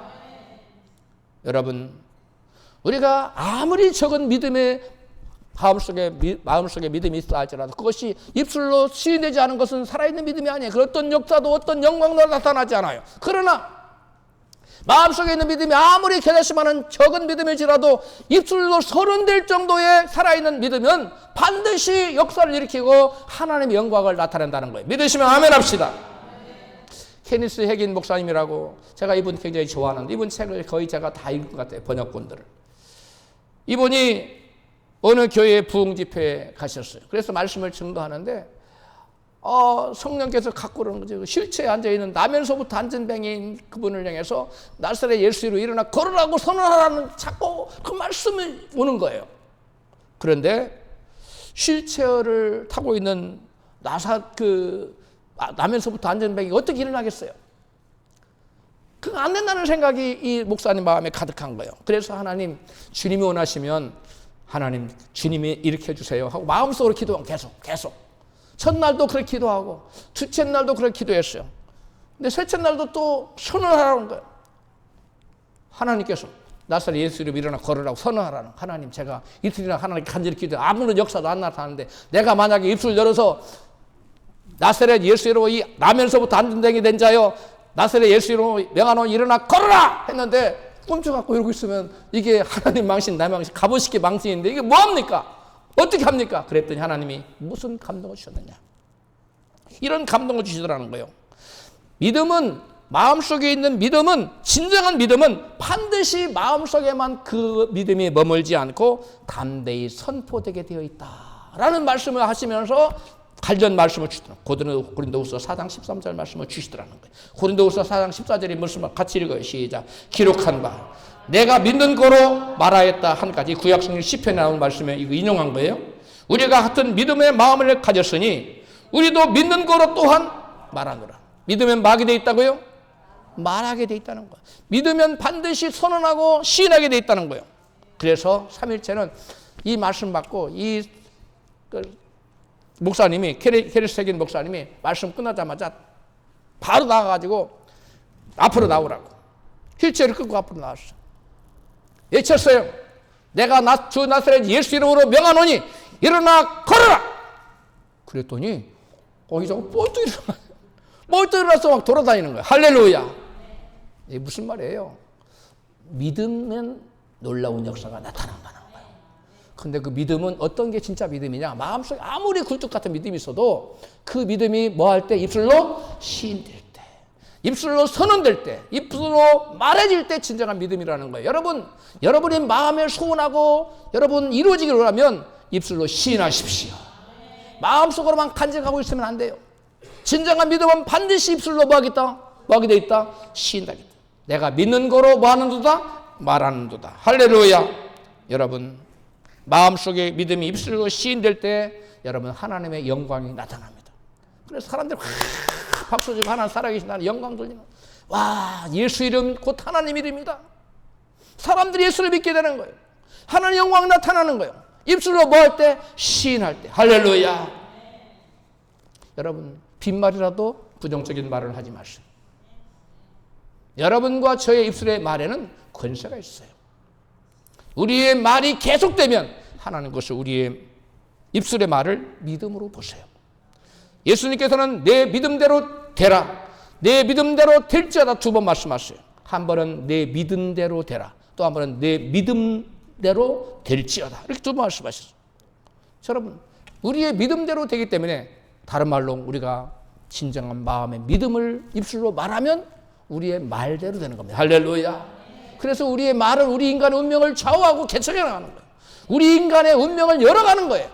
여러분, 우리가 아무리 적은 믿음의 마음속에 믿음이 있어 할지라도 그것이 입술로 시인되지 않은 것은 살아있는 믿음이 아니에요. 그 어떤 역사도 어떤 영광도 나타나지 않아요. 그러나 마음속에 있는 믿음이 아무리 게다시만한 적은 믿음일지라도 입술로 선언될 정도의 살아있는 믿으면 반드시 역사를 일으키고 하나님의 영광을 나타낸다는 거예요. 믿으시면 아멘 합시다. 케니스 핵인 목사님이라고 제가 이분 굉장히 좋아하는데 이분 책을 거의 제가 다 읽은 것 같아요. 번역본들을. 이분이 어느 교회 부흥 집회에 가셨어요. 그래서 말씀을 증거하는데 성령께서 갖고 오는 거죠. 실체에 앉아있는 나면서부터 안전뱅이인 그분을 향해서 나사렛 예수로 일어나 걸으라고 선언하라는 자꾸 그 말씀이 오는 거예요. 그런데 휠체어를 타고 있는 나면서부터 안전뱅이가 어떻게 일어나겠어요? 그거 안 된다는 생각이 이 목사님 마음에 가득한 거예요. 그래서 하나님, 주님이 원하시면 하나님, 주님이 일으켜 주세요 하고 마음속으로 기도하면 계속 첫날도 그렇게 기도하고 둘째 날도 그렇게 기도했어요. 근데 셋째 날도 또 선언하라는 거예요. 하나님께서 나사렛 예수 이름 일어나 걸으라고 선언하라는. 하나님, 제가 이틀이나 하나님께 간절히 기도해 아무런 역사도 안 나타나는데 내가 만약에 입술 열어서 나사렛 예수 이름으로 이 나면서부터 안전되게 된 자여 나사렛 예수 이름으로 명하노니 일어나 걸어라 했는데 꼼짝갖고 이러고 있으면 이게 하나님 망신 나 망신 갑옷이게 망신인데 이게 뭐합니까? 어떻게 합니까? 그랬더니 하나님이 무슨 감동을 주셨느냐, 이런 감동을 주시더라는 거예요. 믿음은, 마음속에 있는 믿음은, 진정한 믿음은 반드시 마음속에만 그 믿음이 머물지 않고 담대히 선포되게 되어 있다라는 말씀을 하시면서 관련 말씀을 주시더라고요. 고린도후서 4장 13절 말씀을 주시더라는 거예요. 고린도후서 4장 14절의 말씀을 같이 읽어요. 시작. 기록한 바 내가 믿는 거로 말하였다 한 가지 구약성경 시편에 나온 말씀에 이거 인용한 거예요. 우리가 같은 믿음의 마음을 가졌으니 우리도 믿는 거로 또한 말하노라. 믿으면 말하게 돼 있다고요? 말하게 돼 있다는 거예요. 믿으면 반드시 선언하고 시인하게 돼 있다는 거예요. 그래서 삼일체는 이 말씀 받고 목사님이 케리스텍인 목사님이 말씀 끝나자마자 바로 나가가지고 앞으로 나오라고 휠체어를 끌고 앞으로 나왔어. 외쳤어요. 내가 주 나사렛 예수 이름으로 명하노니 일어나 걸어라. 그랬더니 거기서 뻘떡 일어나서 막 돌아다니는 거야. 할렐루야. 이게 무슨 말이에요? 믿으면 놀라운 역사가 나타난다는 거예요. 근데 그 믿음은 어떤 게 진짜 믿음이냐? 마음속에 아무리 굴뚝 같은 믿음이 있어도 그 믿음이 뭐 할 때? 입술로 시인될 때, 입술로 선언될 때, 입술로 말해질 때 진정한 믿음이라는 거예요. 여러분이 마음에 소원하고 여러분 이루어지기를 원하면 입술로 시인하십시오. 마음속으로만 간직하고 있으면 안 돼요. 진정한 믿음은 반드시 입술로 뭐 하겠다? 뭐 하게 돼 있다? 시인하겠다. 내가 믿는 거로 뭐 하는도다? 말하는도다. 할렐루야. 여러분, 마음속에 믿음이 입술로 시인될 때 여러분 하나님의 영광이 나타납니다. 그래서 사람들이 박수 치고 하나님 살아계신다는 영광 돌리는, 와, 예수 이름 곧 하나님 이름이다. 사람들이 예수를 믿게 되는 거예요. 하나님 영광이 나타나는 거예요. 입술로 뭐 할 때? 시인할 때. 할렐루야. 여러분, 빈말이라도 부정적인 말을 하지 마세요. 여러분과 저의 입술의 말에는 권세가 있어요. 우리의 말이 계속되면 하나님 것을 우리의 입술의 말을 믿음으로 보세요. 예수님께서는 내 믿음대로 되라, 내 믿음대로 될지어다 두 번 말씀하세요. 한 번은 내 믿음대로 되라, 또 한 번은 내 믿음대로 될지어다, 이렇게 두 번 말씀하셨어요. 여러분, 우리의 믿음대로 되기 때문에 다른 말로 우리가 진정한 마음의 믿음을 입술로 말하면 우리의 말대로 되는 겁니다. 할렐루야. 그래서 우리의 말은 우리 인간의 운명을 좌우하고 개척해 나가는 거예요. 우리 인간의 운명을 열어가는 거예요.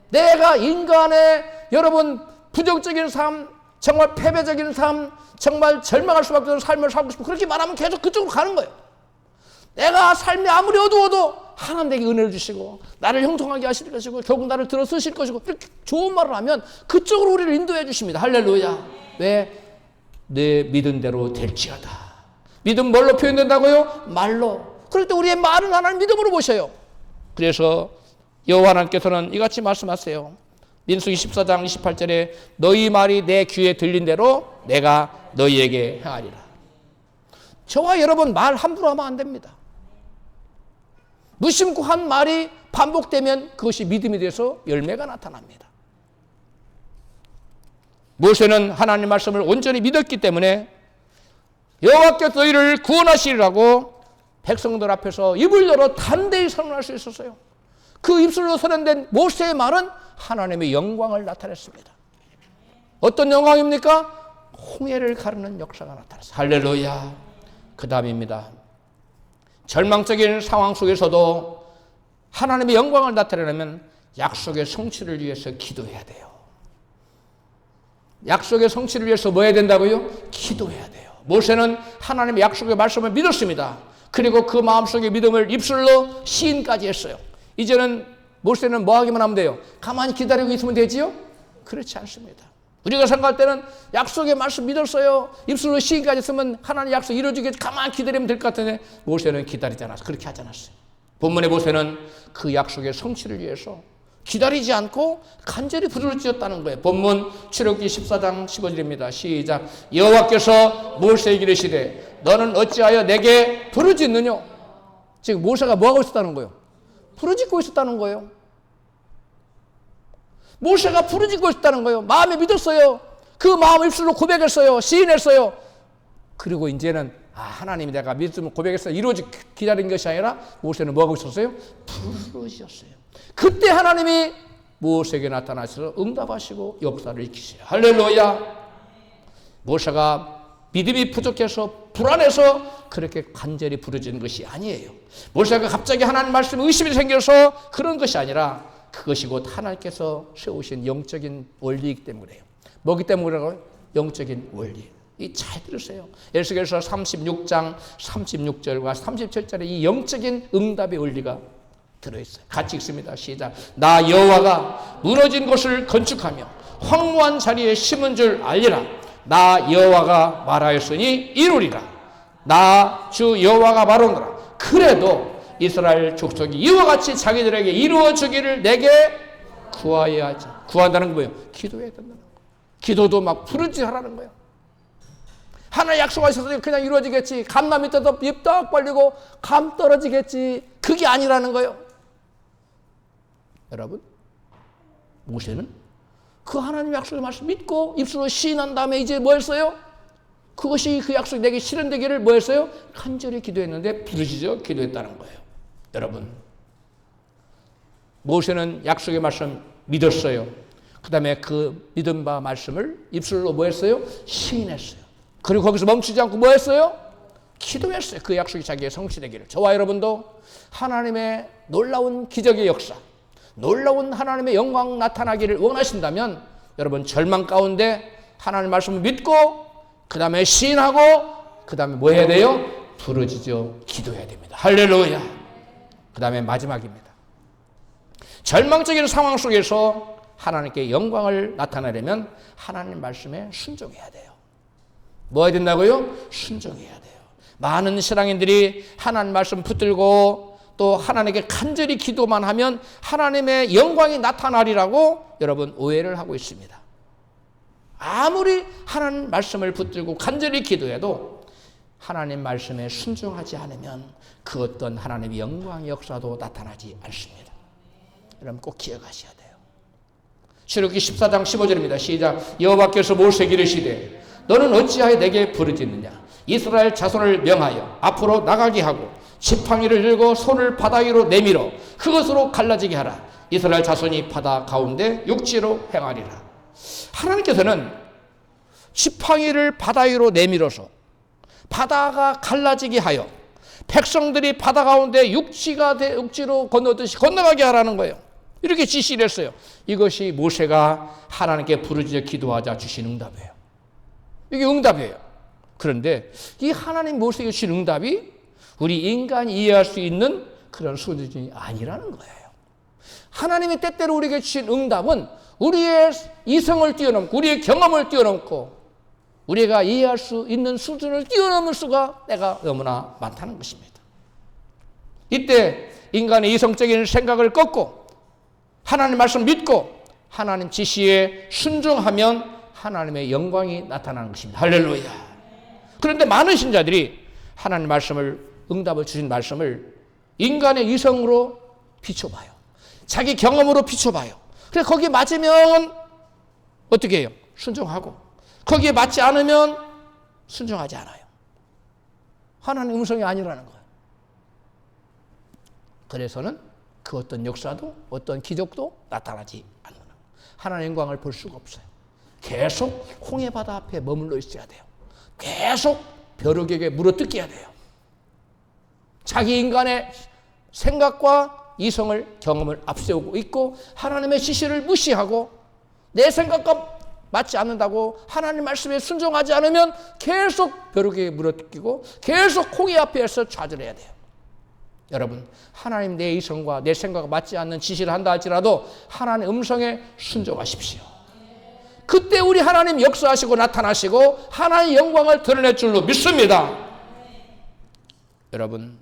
내가 인간의 여러분 부정적인 삶, 정말 패배적인 삶, 정말 절망할 수밖에 없는 삶을 살고 싶고 그렇게 말하면 계속 그쪽으로 가는 거예요. 내가 삶이 아무리 어두워도 하나님 내게 은혜를 주시고 나를 형통하게 하실 것이고 결국 나를 들어 쓰실 것이고 이렇게 좋은 말을 하면 그쪽으로 우리를 인도해 주십니다. 할렐루야. 왜? 내 믿은 대로 될지어다. 믿음 뭘로 표현된다고요? 말로. 그럴 때 우리의 말은 하나님 믿음으로 보셔요. 그래서 여호와 하나님께서는 이같이 말씀하세요. 민수기 14장 28절에 너희 말이 내 귀에 들린 대로 내가 너희에게 행하리라. 저와 여러분 말 함부로 하면 안 됩니다. 무심코 한 말이 반복되면 그것이 믿음이 돼서 열매가 나타납니다. 모세는 하나님 말씀을 온전히 믿었기 때문에 여호와께서 너희를 구원하시리라고 백성들 앞에서 입을 열어 담대히 선언할 수 있었어요. 그 입술로 선언된 모세의 말은 하나님의 영광을 나타냈습니다. 어떤 영광입니까? 홍해를 가르는 역사가 나타났어요. 할렐루야. 그 다음입니다. 절망적인 상황 속에서도 하나님의 영광을 나타내려면 약속의 성취를 위해서 기도해야 돼요. 약속의 성취를 위해서 뭐 해야 된다고요? 기도해야 돼요. 모세는 하나님의 약속의 말씀을 믿었습니다. 그리고 그 마음속의 믿음을 입술로 시인까지 했어요. 이제는 모세는 뭐 하기만 하면 돼요? 가만히 기다리고 있으면 되지요? 그렇지 않습니다. 우리가 생각할 때는 약속의 말씀 믿었어요. 입술로 시인까지 했으면 하나님 약속 이루어지게 가만히 기다리면 될 것 같은데 모세는 기다리지 않았어요. 그렇게 하지 않았어요. 본문의 모세는 그 약속의 성취를 위해서 기다리지 않고 간절히 부르짖었다는 거예요. 본문 출애굽기 14장 15절입니다. 시작. 여호와께서 모세에게 이르시되 너는 어찌하여 내게 부르짖느냐. 지금 모세가 뭐하고 있었다는 거예요? 부르짖고 있었다는 거예요. 모세가 부르짖고 있었다는 거예요. 마음에 믿었어요. 그 마음을 입술로 고백했어요. 시인했어요. 그리고 이제는 하나님이 내가 믿음을 고백해서 이루어지 기다린 것이 아니라 모세는 뭐하고 있었어요? 부르짖었어요. 그때 하나님이 모세에게 나타나셔서 응답하시고 역사를 일으키세요. 할렐루야. 모세가 믿음이 부족해서 불안해서 그렇게 간절히 부르짖는 것이 아니에요. 모세가 갑자기 하나님 말씀에 의심이 생겨서 그런 것이 아니라 그것이 곧 하나님께서 세우신 영적인 원리이기 때문에요. 뭐기 때문이라고요? 영적인 원리. 이 잘 들으세요. 에스겔서 36장 36절과 37절에 이 영적인 응답의 원리가 들어있어요. 같이 읽습니다. 시작. 나 여호와가 무너진 곳을 건축하며 황무한 자리에 심은 줄 알리라. 나 여호와가 말하였으니 이루리라. 나 주 여호와가 말하노라. 그래도 이스라엘 족속이 이와 같이 자기들에게 이루어 주기를 내게 구하여야 하지. 구한다는 건 뭐예요? 기도해야 된다는 거예요. 기도도 막 부르짖으라는 거예요. 하나 약속하셔서 그냥 이루어지겠지. 감나 밑에도 입 딱 벌리고 감 떨어지겠지. 그게 아니라는 거예요. 여러분, 모세는 그 하나님 약속의 말씀 믿고 입술로 시인한 다음에 이제 뭐 했어요? 그것이 그 약속이 내게 실현되기를 뭐 했어요? 간절히 기도했는데 부르짖어 기도했다는 거예요. 여러분, 모세는 약속의 말씀 믿었어요. 그 다음에 그 믿은 바 말씀을 입술로 뭐 했어요? 시인했어요. 그리고 거기서 멈추지 않고 뭐 했어요? 기도했어요. 그 약속이 자기의 성취되기를. 저와 여러분도 하나님의 놀라운 기적의 역사, 놀라운 하나님의 영광 나타나기를 원하신다면 여러분 절망 가운데 하나님 말씀을 믿고 그 다음에 시인하고 그 다음에 뭐 해야 돼요? 부르짖어 기도해야 됩니다. 할렐루야. 그 다음에 마지막입니다. 절망적인 상황 속에서 하나님께 영광을 나타내려면 하나님 말씀에 순종해야 돼요. 뭐 해야 된다고요? 순종해야 돼요. 많은 신앙인들이 하나님 말씀 붙들고 또 하나님께 간절히 기도만 하면 하나님의 영광이 나타나리라고 여러분 오해를 하고 있습니다. 아무리 하나님 말씀을 붙들고 간절히 기도해도 하나님 말씀에 순종하지 않으면 그 어떤 하나님의 영광의 역사도 나타나지 않습니다. 여러분 꼭 기억하셔야 돼요. 출애굽기 14장 15절입니다. 시작. 여호와께서 모세에게 이르시되 너는 어찌하여 내게 부르짖느냐. 이스라엘 자손을 명하여 앞으로 나가게 하고 지팡이를 들고 손을 바다 위로 내밀어 그것으로 갈라지게 하라. 이스라엘 자손이 바다 가운데 육지로 행하리라. 하나님께서는 지팡이를 바다 위로 내밀어서 바다가 갈라지게 하여 백성들이 바다 가운데 육지로 건너듯이 건너가게 하라는 거예요. 이렇게 지시를 했어요. 이것이 모세가 하나님께 부르짖어 기도하자 주신 응답이에요. 이게 응답이에요. 그런데 이 하나님 모세에게 주신 응답이 우리 인간이 이해할 수 있는 그런 수준이 아니라는 거예요. 하나님이 때때로 우리에게 주신 응답은 우리의 이성을 뛰어넘고 우리의 경험을 뛰어넘고 우리가 이해할 수 있는 수준을 뛰어넘을 수가 내가 너무나 많다는 것입니다. 이때 인간의 이성적인 생각을 꺾고 하나님 말씀 믿고 하나님 지시에 순종하면 하나님의 영광이 나타나는 것입니다. 할렐루야. 그런데 많은 신자들이 하나님 말씀을 응답을 주신 말씀을 인간의 이성으로 비춰봐요. 자기 경험으로 비춰봐요. 그래서 거기에 맞으면 어떻게 해요? 순종하고 거기에 맞지 않으면 순종하지 않아요. 하나님의 음성이 아니라는 거예요. 그래서는 그 어떤 역사도 어떤 기적도 나타나지 않는 거예요. 하나님의 영광을 볼 수가 없어요. 계속 홍해 바다 앞에 머물러 있어야 돼요. 계속 벼룩에게 물어뜯겨야 돼요. 자기 인간의 생각과 이성을 경험을 앞세우고 있고 하나님의 지시를 무시하고 내 생각과 맞지 않는다고 하나님 말씀에 순종하지 않으면 계속 벼룩에게 물어뜯기고 계속 홍해 앞에서 좌절해야 돼요. 여러분, 하나님 내 이성과 내 생각과 맞지 않는 지시를 한다 할지라도 하나님의 음성에 순종하십시오. 그때 우리 하나님 역사하시고 나타나시고 하나님의 영광을 드러낼 줄로 믿습니다. 여러분,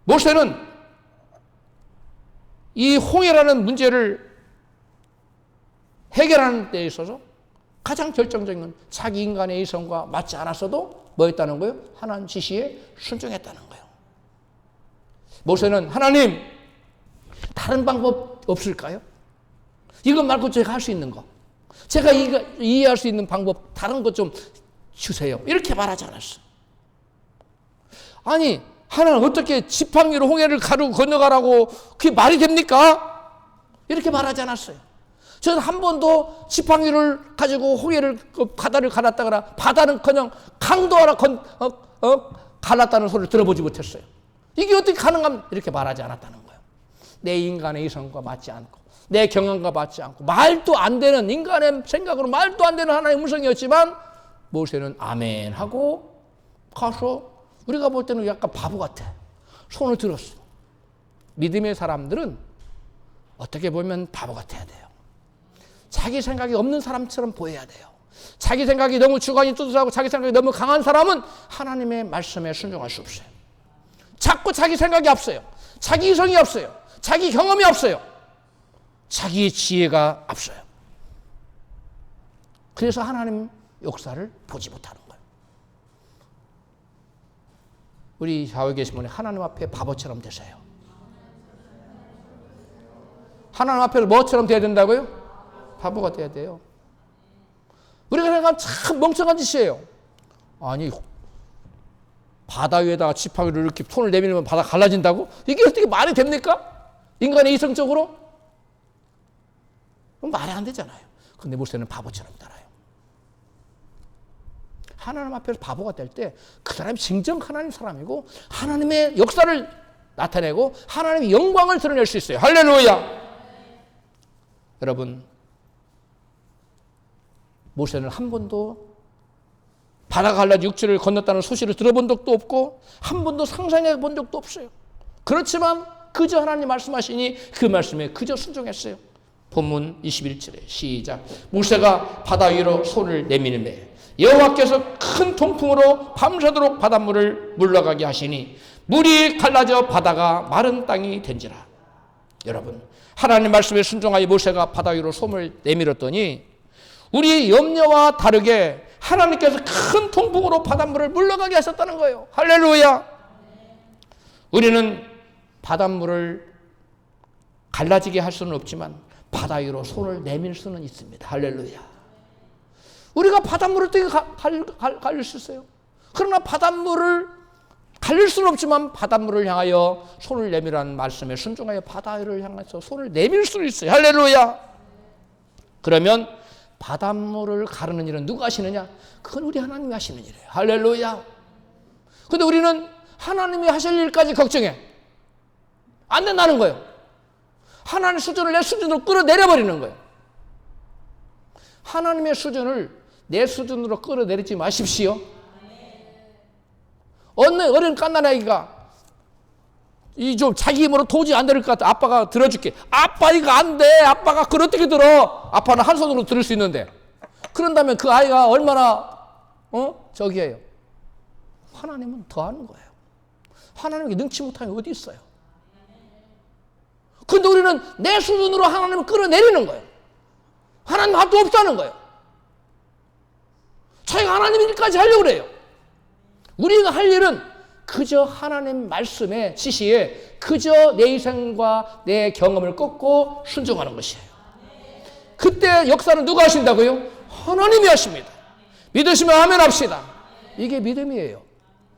모세는 이 홍해라는 문제를 해결하는 데 있어서 가장 결정적인 건 자기 인간의 이성과 맞지 않았어도 뭐였다는 거예요? 하나님 지시에 순종했다는 거예요. 모세는 하나님 다른 방법 없을까요? 이것 말고 제가 할 수 있는 거, 제가 이해할 수 있는 방법 다른 것 좀 주세요. 이렇게 말하지 않았어. 아니 하나님 어떻게 지팡이로 홍해를 가르고 건너가라고 그게 말이 됩니까? 이렇게 말하지 않았어요. 저는 한 번도 지팡이를 가지고 홍해를 바다를 갈았다거나 바다는커녕 강도 하나 갈랐다는 소리를 들어보지 못했어요. 이게 어떻게 가능함? 이렇게 말하지 않았다는 거예요. 내 인간의 이성과 맞지 않고 내 경험과 맞지 않고 말도 안 되는 인간의 생각으로 말도 안 되는 하나님의 음성이었지만 모세는 아멘 하고 가서 우리가 볼 때는 약간 바보 같아. 손을 들었어. 믿음의 사람들은 어떻게 보면 바보 같아야 돼요. 자기 생각이 없는 사람처럼 보여야 돼요. 자기 생각이 너무 주관이 뚜렷하고 자기 생각이 너무 강한 사람은 하나님의 말씀에 순종할 수 없어요. 자꾸 자기 생각이 앞서요. 자기 이성이 앞서요. 자기 경험이 앞서요. 자기의 지혜가 앞서요. 그래서 하나님 역사를 보지 못하는 거예요. 우리 좌우에 계신 분이 하나님 앞에 바보처럼 되세요. 하나님 앞에 뭐처럼 돼야 된다고요? 바보가 돼야 돼요. 우리가 생각하면 참 멍청한 짓이에요. 아니 바다 위에다가 지팡이를 이렇게 손을 내밀면 바다 갈라진다고? 이게 어떻게 말이 됩니까? 인간의 이성적으로? 말이 안 되잖아요. 근데 모세는 바보처럼 따라요. 하나님 앞에서 바보가 될 때 그 사람이 진정 하나님 사람이고 하나님의 역사를 나타내고 하나님의 영광을 드러낼 수 있어요. 할렐루야. 여러분 모세는 한 번도 바다가 갈라져 육지를 건넜다는 소식을 들어본 적도 없고 한 번도 상상해 본 적도 없어요. 그렇지만 그저 하나님 말씀하시니 그 말씀에 그저 순종했어요. 본문 21절에 시작. 모세가 바다 위로 손을 내밀매 여호와께서 큰 동풍으로 밤새도록 바닷물을 물러가게 하시니 물이 갈라져 바다가 마른 땅이 된지라. 여러분 하나님 말씀에 순종하여 모세가 바다 위로 손을 내밀었더니 우리의 염려와 다르게 하나님께서 큰 통풍으로 바닷물을 물러가게 하셨다는 거예요. 할렐루야. 우리는 바닷물을 갈라지게 할 수는 없지만 바다 위로 손을 내밀 수는 있습니다. 할렐루야. 우리가 바닷물을 어떻게 갈릴 수 있어요? 그러나 바닷물을 갈릴 수는 없지만 바닷물을 향하여 손을 내밀라는 말씀에 순종하여 바다를 향해서 손을 내밀 수는 있어요. 할렐루야. 그러면 바닷물을 가르는 일은 누가 하시느냐? 그건 우리 하나님이 하시는 일이에요. 할렐루야. 근데 우리는 하나님이 하실 일까지 걱정해. 안 된다는 거예요. 하나님의 수준을 내 수준으로 끌어내려버리는 거예요. 하나님의 수준을 내 수준으로 끌어내리지 마십시오. 어느 어린 깐난아기가 이 좀 자기 힘으로 도저히 안 될 것 같아. 아빠가 들어줄게. 아빠 이거 안 돼. 아빠가 그걸 어떻게 들어? 아빠는 한 손으로 들을 수 있는데. 그런다면 그 아이가 얼마나 저기예요. 하나님은 더 하는 거예요. 하나님께 능치 못함이 어디 있어요? 근데 우리는 내 수준으로 하나님을 끌어내리는 거예요. 하나님 합도 없다는 거예요. 자기가 하나님 일까지 하려고 그래요. 우리가 할 일은 그저 하나님 말씀의 지시에 그저 내 인생과 내 경험을 꺾고 순종하는 것이에요. 그때 역사는 누가 하신다고요? 하나님이 하십니다. 믿으시면 아멘 합시다. 이게 믿음이에요.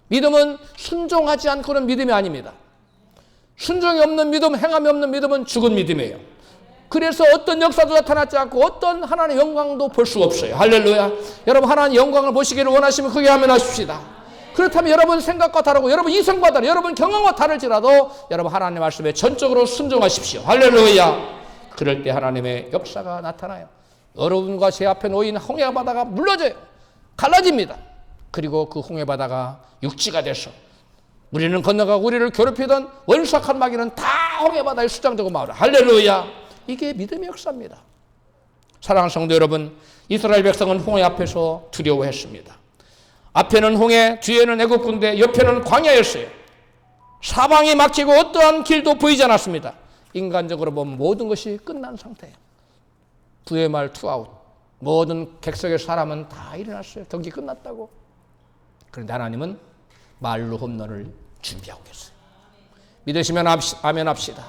믿음은 순종하지 않고는 믿음이 아닙니다. 순종이 없는 믿음, 행함이 없는 믿음은 죽은 믿음이에요. 그래서 어떤 역사도 나타나지 않고 어떤 하나님의 영광도 볼 수가 없어요. 할렐루야. 여러분 하나님의 영광을 보시기를 원하시면 크게 아멘 하십시다. 그렇다면 여러분 생각과 다르고 여러분 이성과 다르고 여러분 경험과 다를지라도 여러분 하나님의 말씀에 전적으로 순종하십시오. 할렐루야. 그럴 때 하나님의 역사가 나타나요. 여러분과 제 앞에 놓인 홍해 바다가 물러져요. 갈라집니다. 그리고 그 홍해 바다가 육지가 돼서 우리는 건너가고 우리를 괴롭히던 원수악한 마귀는 다 홍해 바다에 수장되고 말아요. 할렐루야. 이게 믿음의 역사입니다. 사랑하는 성도 여러분, 이스라엘 백성은 홍해 앞에서 두려워했습니다. 앞에는 홍해, 뒤에는 애국군대, 옆에는 광야였어요. 사방이 막히고 어떠한 길도 보이지 않았습니다. 인간적으로 보면 모든 것이 끝난 상태예요. VMR 투아웃. 모든 객석의 사람은 다 일어났어요. 경기 끝났다고. 그런데 하나님은 말로 홈런을 준비하고 계세요. 믿으시면 아멘 합시다.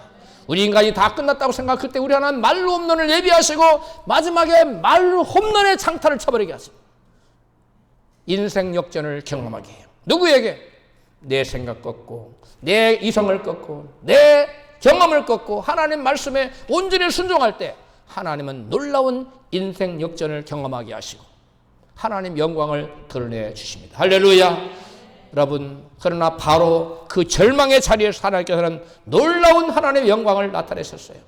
우리 인간이 다 끝났다고 생각할 때 우리 하나님 말로 홈런을 예비하시고 마지막에 말로 홈런의 장타를 쳐버리게 하세요. 인생 역전을 경험하게 해요. 누구에게? 내 생각 꺾고 내 이성을 꺾고 내 경험을 꺾고 하나님 말씀에 온전히 순종할 때 하나님은 놀라운 인생 역전을 경험하게 하시고 하나님 영광을 드러내 주십니다. 할렐루야. 여러분, 그러나 바로 그 절망의 자리에서 하나님께서는 놀라운 하나님의 영광을 나타내셨어요.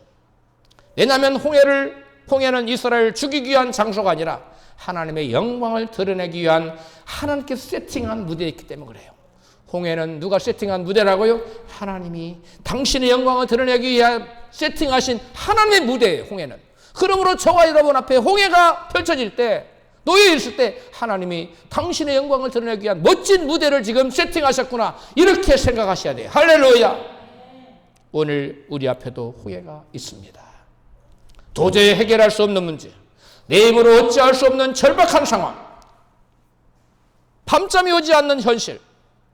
왜냐하면 홍해는 이스라엘을 죽이기 위한 장소가 아니라 하나님의 영광을 드러내기 위한 하나님께서 세팅한 무대였기 때문에 그래요. 홍해는 누가 세팅한 무대라고요? 하나님이 당신의 영광을 드러내기 위한 세팅하신 하나님의 무대예요. 홍해는. 그러므로 저와 여러분 앞에 홍해가 펼쳐질 때, 놓여 있을 때 하나님이 당신의 영광을 드러내기 위한 멋진 무대를 지금 세팅하셨구나, 이렇게 생각하셔야 돼요. 할렐루야. 오늘 우리 앞에도 홍해가 있습니다. 도저히 해결할 수 없는 문제, 내 힘으로 어찌할 수 없는 절박한 상황, 밤잠이 오지 않는 현실,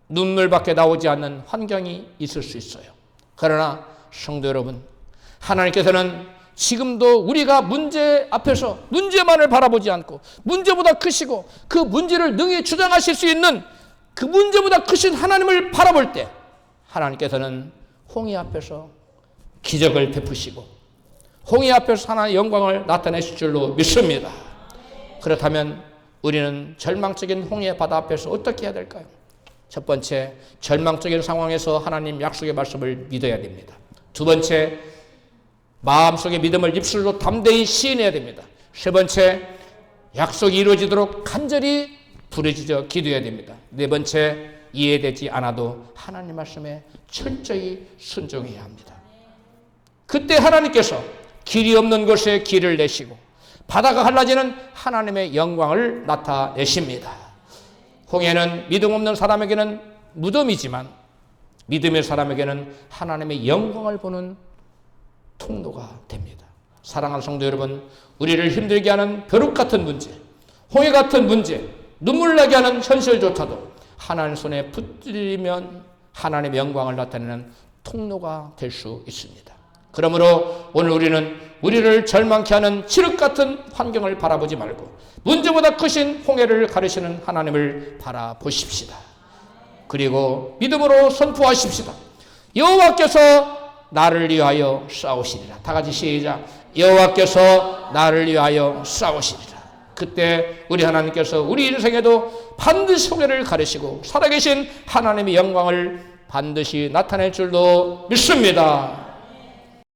눈물밖에 나오지 않는 환경이 있을 수 있어요. 그러나 성도 여러분, 하나님께서는 지금도 우리가 문제 앞에서 문제만을 바라보지 않고 문제보다 크시고 그 문제를 능히 주장하실 수 있는 그 문제보다 크신 하나님을 바라볼 때 하나님께서는 홍해 앞에서 기적을 베푸시고 홍해 앞에서 하나님의 영광을 나타내실 줄로 믿습니다. 그렇다면 우리는 절망적인 홍해 바다 앞에서 어떻게 해야 될까요? 첫 번째, 절망적인 상황에서 하나님 약속의 말씀을 믿어야 됩니다. 두 번째, 마음속의 믿음을 입술로 담대히 시인해야 됩니다. 세 번째, 약속이 이루어지도록 간절히 부르짖어 기도해야 됩니다. 네 번째, 이해되지 않아도 하나님 말씀에 철저히 순종해야 합니다. 그때 하나님께서 길이 없는 곳에 길을 내시고 바다가 갈라지는 하나님의 영광을 나타내십니다. 홍해는 믿음 없는 사람에게는 무덤이지만 믿음의 사람에게는 하나님의 영광을 보는 통로가 됩니다. 사랑하는 성도 여러분, 우리를 힘들게 하는 벼룩 같은 문제, 홍해 같은 문제, 눈물 나게 하는 현실조차도 하나님 손에 붙들리면 하나님의 영광을 나타내는 통로가 될 수 있습니다. 그러므로 오늘 우리는 우리를 절망케 하는 칠흑 같은 환경을 바라보지 말고 문제보다 크신 홍해를 가르시는 하나님을 바라보십시다. 그리고 믿음으로 선포하십시다. 여호와께서 나를 위하여 싸우시리라. 다 같이 시작. 여호와께서 나를 위하여 싸우시리라. 그때 우리 하나님께서 우리 인생에도 반드시 홍해를 가르시고 살아계신 하나님의 영광을 반드시 나타낼 줄로 믿습니다.